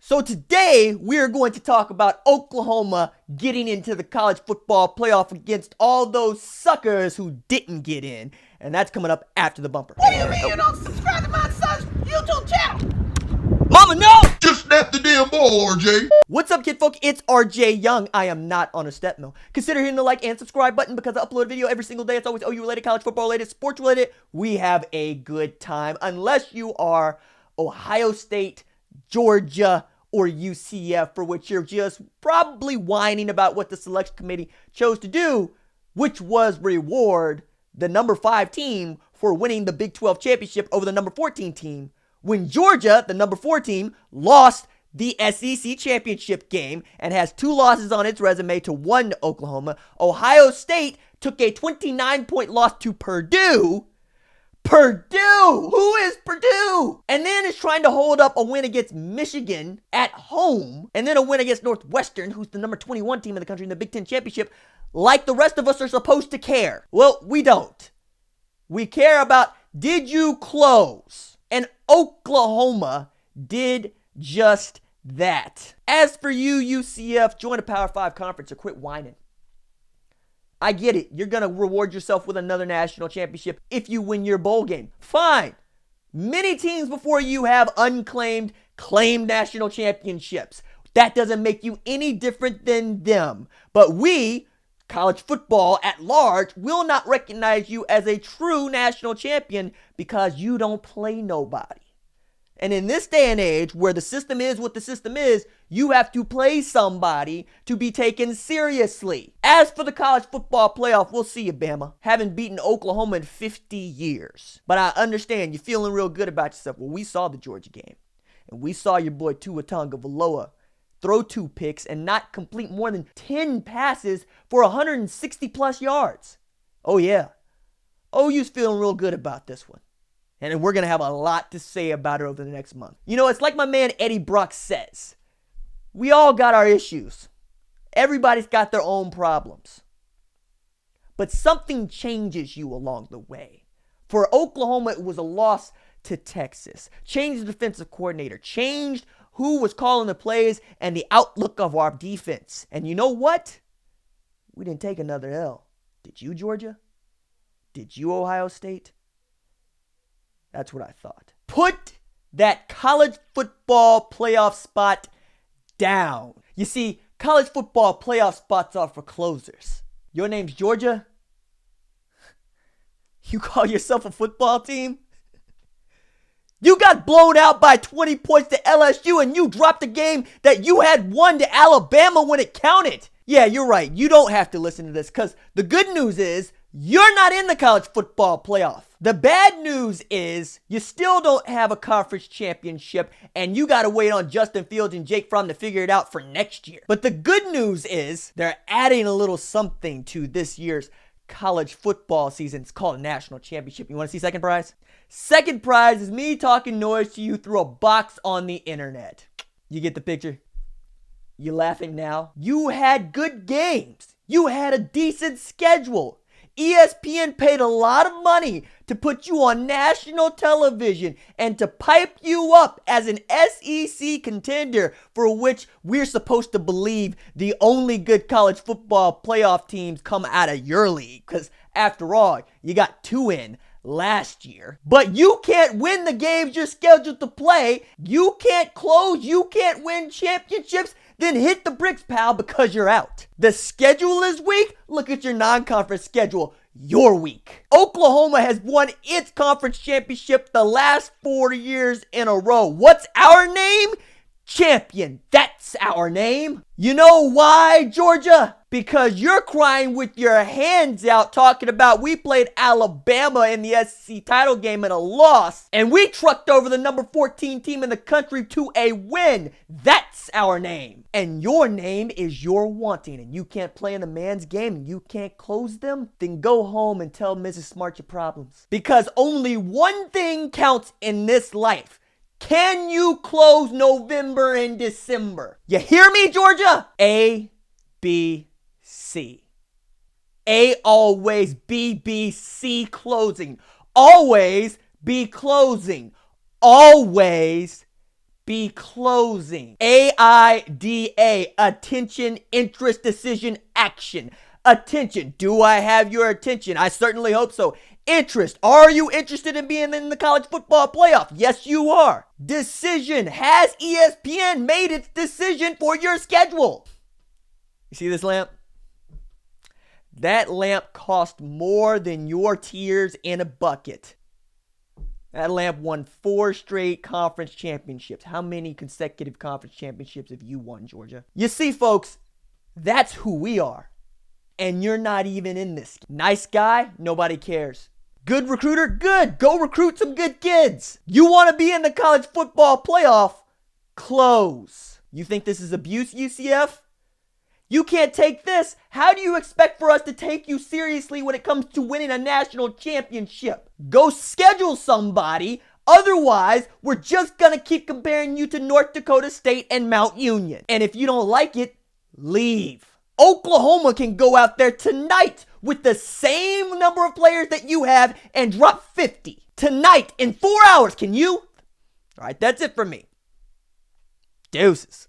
So today we're going to talk about Oklahoma getting into the college football playoff against all those suckers who didn't get in. And that's coming up after the bumper. What do you mean you don't subscribe to my son's YouTube channel? Mama, no! Just snap the damn ball, RJ. What's up, kid folk? It's RJ Young. I am not on a step mill. Consider hitting the like and subscribe button because I upload a video every single day. It's always OU related, college football related, sports related. We have a good time. Unless you are Ohio State, Georgia, or UCF, for which you're just probably whining about what the selection committee chose to do, which was reward the number 5 team for winning the Big 12 championship over the number 14 team, when Georgia, the number 4 team, lost the SEC championship game and has 2 losses on its resume to 1 to Oklahoma. Ohio State took a 29-point loss to Purdue. Purdue! Who is Purdue? And then is trying to hold up a win against Michigan at home, and then a win against Northwestern, who's the number 21 team in the country in the Big 10 championship, like the rest of us are supposed to care. Well, we don't. We care about, did you close? And Oklahoma did just that. As for you, UCF, join a Power 5 conference or quit whining. I get it. You're going to reward yourself with another national championship if you win your bowl game. Fine. Many teams before you have unclaimed, claimed national championships. That doesn't make you any different than them. But we, college football at large, will not recognize you as a true national champion because you don't play nobody. And in this day and age where the system is what the system is, you have to play somebody to be taken seriously. As for the college football playoff, we'll see you, Bama. Haven't beaten Oklahoma in 50 years. But I understand you're feeling real good about yourself. Well, we saw the Georgia game. And we saw your boy Tua Tagovailoa throw 2 picks and not complete more than 10 passes for 160 plus yards. Oh yeah. OU's feeling real good about this one. And we're going to have a lot to say about it over the next month. You know, it's like my man Eddie Brock says. We all got our issues. Everybody's got their own problems. But something changes you along the way. For Oklahoma, it was a loss to Texas. Changed the defensive coordinator. Changed who was calling the plays and the outlook of our defense. And you know what? We didn't take another L. Did you, Georgia? Did you, Ohio State? That's what I thought. Put that college football playoff spot down. You see, college football playoff spots are for closers. Your name's Georgia? You call yourself a football team? You got blown out by 20 points to LSU and you dropped a game that you had won to Alabama when it counted. Yeah, you're right. You don't have to listen to this because the good news is you're not in the college football playoff. The bad news is you still don't have a conference championship and you got to wait on Justin Fields and Jake Fromm to figure it out for next year. But the good news is they're adding a little something to this year's college football season. It's called a national championship. You want to see second prize? Second prize is me talking noise to you through a box on the internet. You get the picture? You laughing now? You had good games. You had a decent schedule. ESPN paid a lot of money to put you on national television and to pipe you up as an SEC contender, for which we're supposed to believe the only good college football playoff teams come out of your league. Because after all, you got 2 in last year. But you can't win the games you're scheduled to play. You can't close. You can't win championships. Then hit the bricks, pal, because you're out. The schedule is weak. Look at your non-conference schedule. You're weak. Oklahoma has won its conference championship the last 4 years in a row. What's our name? Champion. That's our name. You know why, Georgia? Because you're crying with your hands out talking about we played Alabama in the SEC title game in a loss, and we trucked over the number 14 team in the country to a win. That's our name. And your name is your wanting, and you can't play in a man's game and you can't close them? Then go home and tell Mrs. Smart your problems. Because only one thing counts in this life. Can you close November and December? You hear me, Georgia? A, B, C. A always, B, B, C closing. Always be closing. Always be closing. AIDA, attention, interest, decision, action. Attention, do I have your attention? I certainly hope so. Interest, are you interested in being in the college football playoff? Yes, you are. Decision, has ESPN made its decision for your schedule? You see this lamp? That lamp cost more than your tears in a bucket. That lamp won 4 straight conference championships. How many consecutive conference championships have you won, Georgia? You see, folks, that's who we are. And you're not even in this. Nice guy, nobody cares. Good recruiter, good. Go recruit some good kids. You want to be in the college football playoff? Close. You think this is abuse, UCF? You can't take this. How do you expect for us to take you seriously when it comes to winning a national championship? Go schedule somebody. Otherwise, we're just going to keep comparing you to North Dakota State and Mount Union. And if you don't like it, leave. Oklahoma can go out there tonight with the same number of players that you have and drop 50. Tonight, in 4 hours, can you? All right, that's it for me. Deuces.